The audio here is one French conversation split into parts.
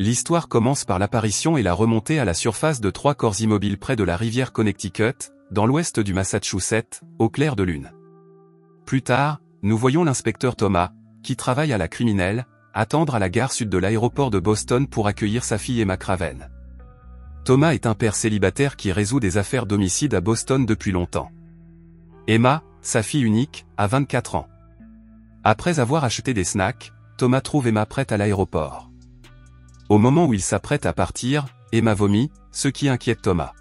L'histoire commence par l'apparition et la remontée à la surface de 3 corps immobiles près de la rivière Connecticut, dans l'ouest du Massachusetts, au clair de lune. Plus tard, nous voyons l'inspecteur Thomas, qui travaille à la criminelle, attendre à la gare sud de l'aéroport de Boston pour accueillir sa fille Emma Craven. Thomas est un père célibataire qui résout des affaires d'homicide à Boston depuis longtemps. Emma, sa fille unique, a 24 ans. Après avoir acheté des snacks, Thomas trouve Emma prête à l'aéroport. Au moment où il s'apprête à partir, Emma vomit, ce qui inquiète Thomas.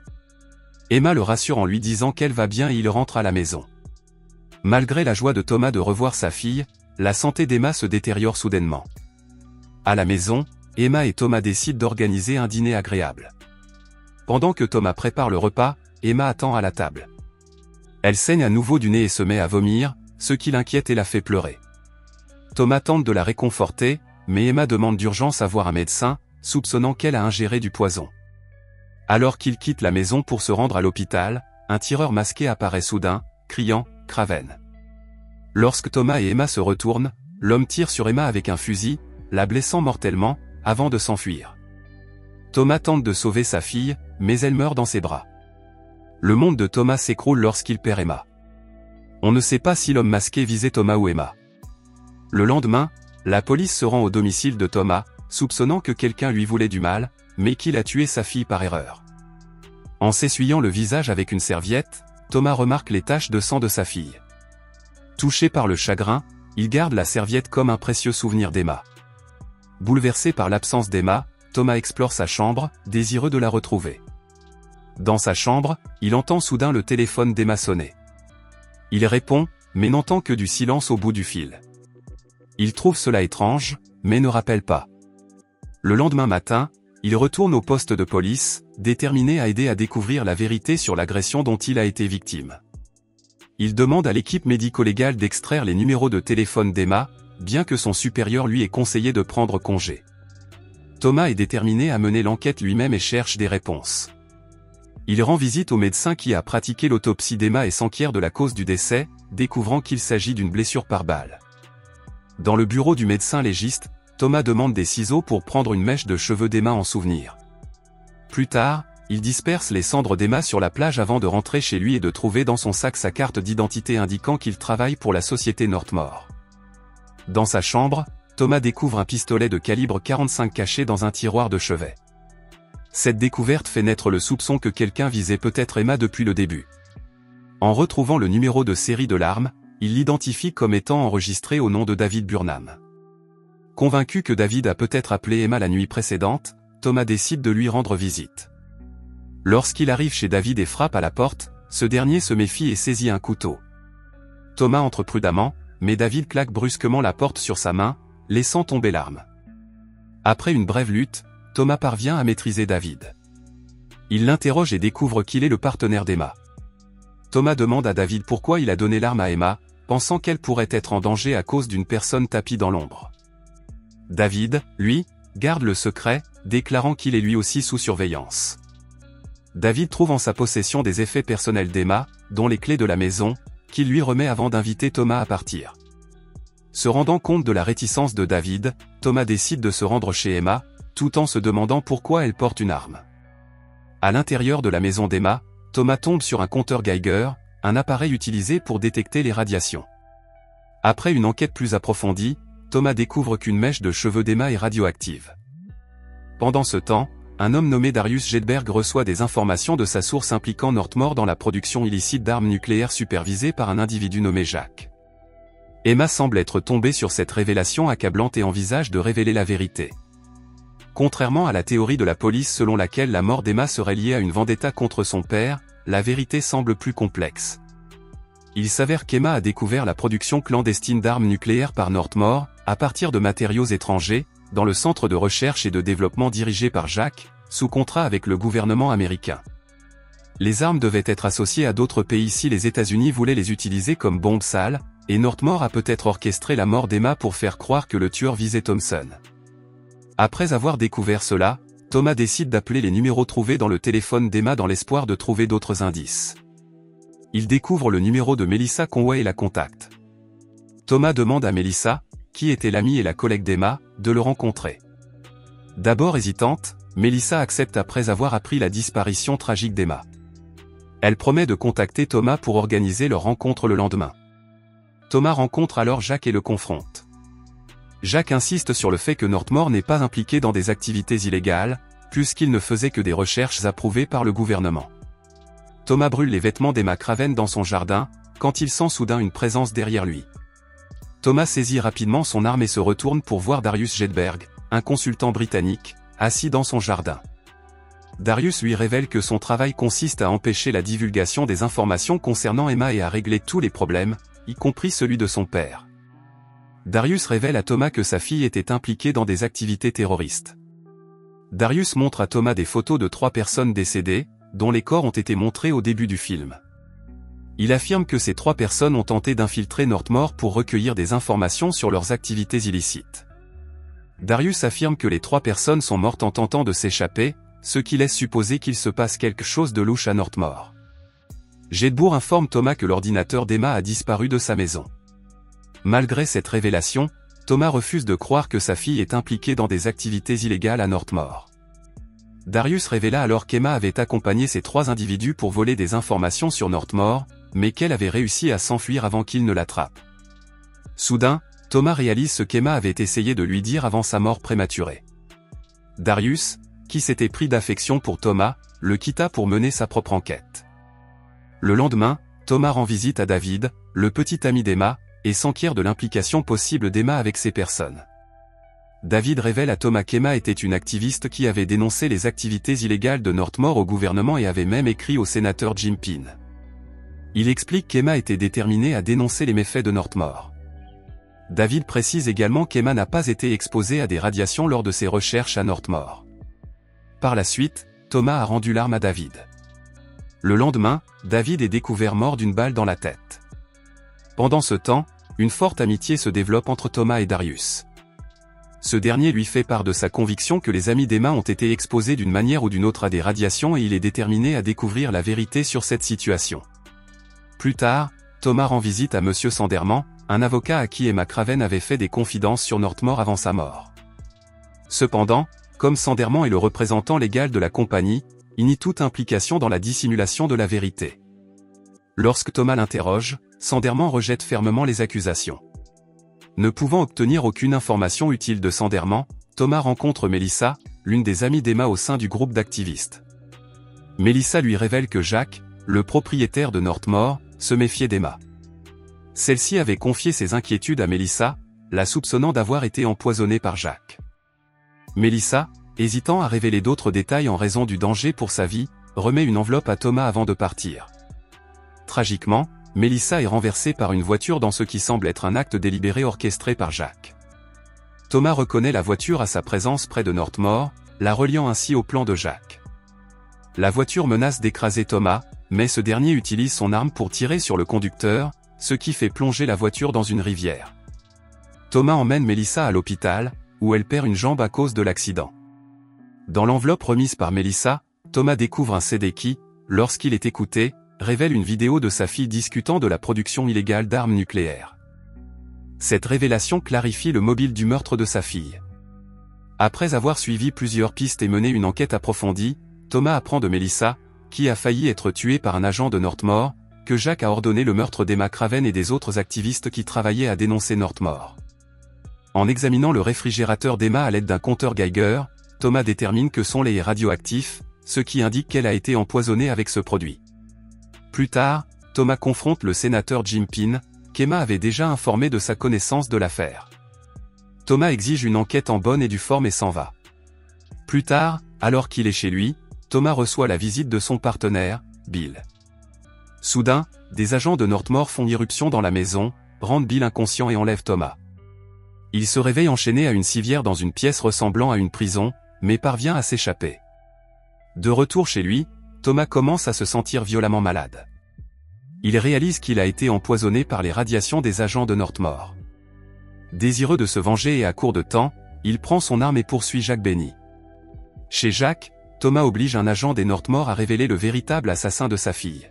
Emma le rassure en lui disant qu'elle va bien et il rentre à la maison. Malgré la joie de Thomas de revoir sa fille, la santé d'Emma se détériore soudainement. À la maison, Emma et Thomas décident d'organiser un dîner agréable. Pendant que Thomas prépare le repas, Emma attend à la table. Elle saigne à nouveau du nez et se met à vomir, ce qui l'inquiète et la fait pleurer. Thomas tente de la réconforter, mais Emma demande d'urgence à voir un médecin, soupçonnant qu'elle a ingéré du poison. Alors qu'il quitte la maison pour se rendre à l'hôpital, un tireur masqué apparaît soudain, criant « Craven ». Lorsque Thomas et Emma se retournent, l'homme tire sur Emma avec un fusil, la blessant mortellement, avant de s'enfuir. Thomas tente de sauver sa fille, mais elle meurt dans ses bras. Le monde de Thomas s'écroule lorsqu'il perd Emma. On ne sait pas si l'homme masqué visait Thomas ou Emma. Le lendemain, la police se rend au domicile de Thomas, soupçonnant que quelqu'un lui voulait du mal, mais qu'il a tué sa fille par erreur. En s'essuyant le visage avec une serviette, Thomas remarque les taches de sang de sa fille. Touché par le chagrin, il garde la serviette comme un précieux souvenir d'Emma. Bouleversé par l'absence d'Emma, Thomas explore sa chambre, désireux de la retrouver. Dans sa chambre, il entend soudain le téléphone d'Emma sonner. Il répond, mais n'entend que du silence au bout du fil. Il trouve cela étrange, mais ne rappelle pas. Le lendemain matin, il retourne au poste de police, déterminé à aider à découvrir la vérité sur l'agression dont il a été victime. Il demande à l'équipe médico-légale d'extraire les numéros de téléphone d'Emma, bien que son supérieur lui ait conseillé de prendre congé. Thomas est déterminé à mener l'enquête lui-même et cherche des réponses. Il rend visite au médecin qui a pratiqué l'autopsie d'Emma et s'enquiert de la cause du décès, découvrant qu'il s'agit d'une blessure par balle. Dans le bureau du médecin légiste, Thomas demande des ciseaux pour prendre une mèche de cheveux d'Emma en souvenir. Plus tard, il disperse les cendres d'Emma sur la plage avant de rentrer chez lui et de trouver dans son sac sa carte d'identité indiquant qu'il travaille pour la société Northmore. Dans sa chambre, Thomas découvre un pistolet de calibre 45 caché dans un tiroir de chevet. Cette découverte fait naître le soupçon que quelqu'un visait peut-être Emma depuis le début. En retrouvant le numéro de série de l'arme, il l'identifie comme étant enregistré au nom de David Burnham. Convaincu que David a peut-être appelé Emma la nuit précédente, Thomas décide de lui rendre visite. Lorsqu'il arrive chez David et frappe à la porte, ce dernier se méfie et saisit un couteau. Thomas entre prudemment, mais David claque brusquement la porte sur sa main, laissant tomber l'arme. Après une brève lutte, Thomas parvient à maîtriser David. Il l'interroge et découvre qu'il est le partenaire d'Emma. Thomas demande à David pourquoi il a donné l'arme à Emma, pensant qu'elle pourrait être en danger à cause d'une personne tapie dans l'ombre. David, lui, garde le secret, déclarant qu'il est lui aussi sous surveillance. David trouve en sa possession des effets personnels d'Emma, dont les clés de la maison, qu'il lui remet avant d'inviter Thomas à partir. Se rendant compte de la réticence de David, Thomas décide de se rendre chez Emma, tout en se demandant pourquoi elle porte une arme. À l'intérieur de la maison d'Emma, Thomas tombe sur un compteur Geiger, un appareil utilisé pour détecter les radiations. Après une enquête plus approfondie, Thomas découvre qu'une mèche de cheveux d'Emma est radioactive. Pendant ce temps, un homme nommé Darius Jedberg reçoit des informations de sa source impliquant Northmore dans la production illicite d'armes nucléaires supervisée par un individu nommé Jack. Emma semble être tombée sur cette révélation accablante et envisage de révéler la vérité. Contrairement à la théorie de la police selon laquelle la mort d'Emma serait liée à une vendetta contre son père, la vérité semble plus complexe. Il s'avère qu'Emma a découvert la production clandestine d'armes nucléaires par Northmore, à partir de matériaux étrangers, dans le centre de recherche et de développement dirigé par Jack, sous contrat avec le gouvernement américain. Les armes devaient être associées à d'autres pays si les États-Unis voulaient les utiliser comme bombes sales, et Northmore a peut-être orchestré la mort d'Emma pour faire croire que le tueur visait Thompson. Après avoir découvert cela, Thomas décide d'appeler les numéros trouvés dans le téléphone d'Emma dans l'espoir de trouver d'autres indices. Il découvre le numéro de Melissa Conway et la contacte. Thomas demande à Melissa, qui était l'amie et la collègue d'Emma, de le rencontrer. D'abord hésitante, Melissa accepte après avoir appris la disparition tragique d'Emma. Elle promet de contacter Thomas pour organiser leur rencontre le lendemain. Thomas rencontre alors Jack et le confronte. Jack insiste sur le fait que Northmore n'est pas impliqué dans des activités illégales, puisqu'il ne faisait que des recherches approuvées par le gouvernement. Thomas brûle les vêtements d'Emma Craven dans son jardin, quand il sent soudain une présence derrière lui. Thomas saisit rapidement son arme et se retourne pour voir Darius Jedberg, un consultant britannique, assis dans son jardin. Darius lui révèle que son travail consiste à empêcher la divulgation des informations concernant Emma et à régler tous les problèmes, y compris celui de son père. Darius révèle à Thomas que sa fille était impliquée dans des activités terroristes. Darius montre à Thomas des photos de 3 personnes décédées, dont les corps ont été montrés au début du film. Il affirme que ces 3 personnes ont tenté d'infiltrer Northmore pour recueillir des informations sur leurs activités illicites. Darius affirme que les 3 personnes sont mortes en tentant de s'échapper, ce qui laisse supposer qu'il se passe quelque chose de louche à Northmore. Jedburgh informe Thomas que l'ordinateur d'Emma a disparu de sa maison. Malgré cette révélation, Thomas refuse de croire que sa fille est impliquée dans des activités illégales à Northmore. Darius révéla alors qu'Emma avait accompagné ces 3 individus pour voler des informations sur Northmore, mais qu'elle avait réussi à s'enfuir avant qu'ils ne l'attrapent. Soudain, Thomas réalise ce qu'Emma avait essayé de lui dire avant sa mort prématurée. Darius, qui s'était pris d'affection pour Thomas, le quitta pour mener sa propre enquête. Le lendemain, Thomas rend visite à David, le petit ami d'Emma, et s'enquiert de l'implication possible d'Emma avec ces personnes. David révèle à Thomas qu'Emma était une activiste qui avait dénoncé les activités illégales de Northmore au gouvernement et avait même écrit au sénateur Jim Pine. Il explique qu'Emma était déterminée à dénoncer les méfaits de Northmore. David précise également qu'Emma n'a pas été exposée à des radiations lors de ses recherches à Northmore. Par la suite, Thomas a rendu l'arme à David. Le lendemain, David est découvert mort d'une balle dans la tête. Pendant ce temps, une forte amitié se développe entre Thomas et Darius. Ce dernier lui fait part de sa conviction que les amis d'Emma ont été exposés d'une manière ou d'une autre à des radiations et il est déterminé à découvrir la vérité sur cette situation. Plus tard, Thomas rend visite à Monsieur Sanderman, un avocat à qui Emma Craven avait fait des confidences sur Northmore avant sa mort. Cependant, comme Sanderman est le représentant légal de la compagnie, il nie toute implication dans la dissimulation de la vérité. Lorsque Thomas l'interroge, Sanderman rejette fermement les accusations. Ne pouvant obtenir aucune information utile de Sanderman, Thomas rencontre Melissa, l'une des amies d'Emma au sein du groupe d'activistes. Melissa lui révèle que Jack, le propriétaire de Northmore, se méfiait d'Emma. Celle-ci avait confié ses inquiétudes à Melissa, la soupçonnant d'avoir été empoisonnée par Jack. Melissa, hésitant à révéler d'autres détails en raison du danger pour sa vie, remet une enveloppe à Thomas avant de partir. Tragiquement, Melissa est renversée par une voiture dans ce qui semble être un acte délibéré orchestré par Jack. Thomas reconnaît la voiture à sa présence près de Northmore, la reliant ainsi au plan de Jack. La voiture menace d'écraser Thomas, mais ce dernier utilise son arme pour tirer sur le conducteur, ce qui fait plonger la voiture dans une rivière. Thomas emmène Melissa à l'hôpital, où elle perd une jambe à cause de l'accident. Dans l'enveloppe remise par Melissa, Thomas découvre un CD qui, lorsqu'il est écouté, révèle une vidéo de sa fille discutant de la production illégale d'armes nucléaires. Cette révélation clarifie le mobile du meurtre de sa fille. Après avoir suivi plusieurs pistes et mené une enquête approfondie, Thomas apprend de Melissa, qui a failli être tuée par un agent de Northmore, que Jack a ordonné le meurtre d'Emma Craven et des autres activistes qui travaillaient à dénoncer Northmore. En examinant le réfrigérateur d'Emma à l'aide d'un compteur Geiger, Thomas détermine que son lait est radioactif, ce qui indique qu'elle a été empoisonnée avec ce produit. Plus tard, Thomas confronte le sénateur Jim Pine, qu'Emma avait déjà informé de sa connaissance de l'affaire. Thomas exige une enquête en bonne et due forme et s'en va. Plus tard, alors qu'il est chez lui, Thomas reçoit la visite de son partenaire, Bill. Soudain, des agents de Northmore font irruption dans la maison, rendent Bill inconscient et enlèvent Thomas. Il se réveille enchaîné à une civière dans une pièce ressemblant à une prison, mais parvient à s'échapper. De retour chez lui, Thomas commence à se sentir violemment malade. Il réalise qu'il a été empoisonné par les radiations des agents de Northmore. Désireux de se venger et à court de temps, il prend son arme et poursuit Jack Benny. Chez Jack, Thomas oblige un agent des Northmore à révéler le véritable assassin de sa fille.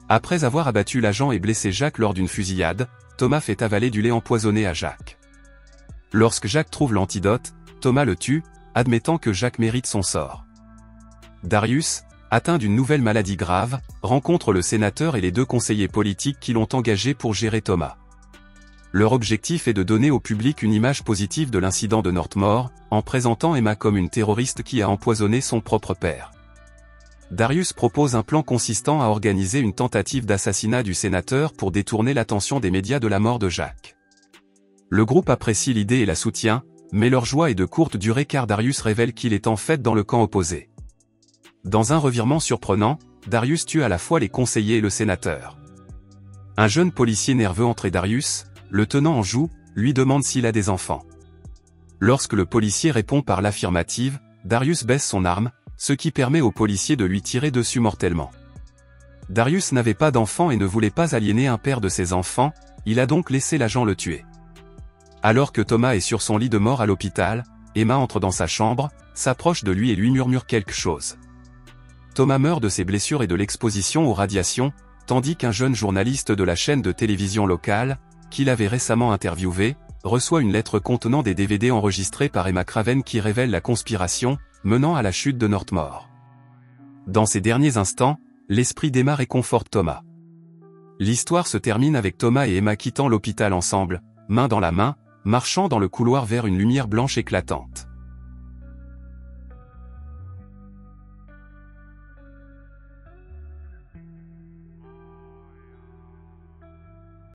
Après avoir abattu l'agent et blessé Jack lors d'une fusillade, Thomas fait avaler du lait empoisonné à Jack. Lorsque Jack trouve l'antidote, Thomas le tue, admettant que Jacques mérite son sort. Darius, atteint d'une nouvelle maladie grave, rencontre le sénateur et les 2 conseillers politiques qui l'ont engagé pour gérer Thomas. Leur objectif est de donner au public une image positive de l'incident de Northmoor, en présentant Emma comme une terroriste qui a empoisonné son propre père. Darius propose un plan consistant à organiser une tentative d'assassinat du sénateur pour détourner l'attention des médias de la mort de Jacques. Le groupe apprécie l'idée et la soutient, mais leur joie est de courte durée car Darius révèle qu'il est en fait dans le camp opposé. Dans un revirement surprenant, Darius tue à la fois les conseillers et le sénateur. Un jeune policier nerveux entre Darius, le tenant en joue, lui demande s'il a des enfants. Lorsque le policier répond par l'affirmative, Darius baisse son arme, ce qui permet au policier de lui tirer dessus mortellement. Darius n'avait pas d'enfant et ne voulait pas aliéner un père de ses enfants, il a donc laissé l'agent le tuer. Alors que Thomas est sur son lit de mort à l'hôpital, Emma entre dans sa chambre, s'approche de lui et lui murmure quelque chose. Thomas meurt de ses blessures et de l'exposition aux radiations, tandis qu'un jeune journaliste de la chaîne de télévision locale, qu'il avait récemment interviewé, reçoit une lettre contenant des DVD enregistrés par Emma Craven qui révèle la conspiration, menant à la chute de Northmoor. Dans ces derniers instants, l'esprit d'Emma réconforte Thomas. L'histoire se termine avec Thomas et Emma quittant l'hôpital ensemble, main dans la main, marchant dans le couloir vers une lumière blanche éclatante.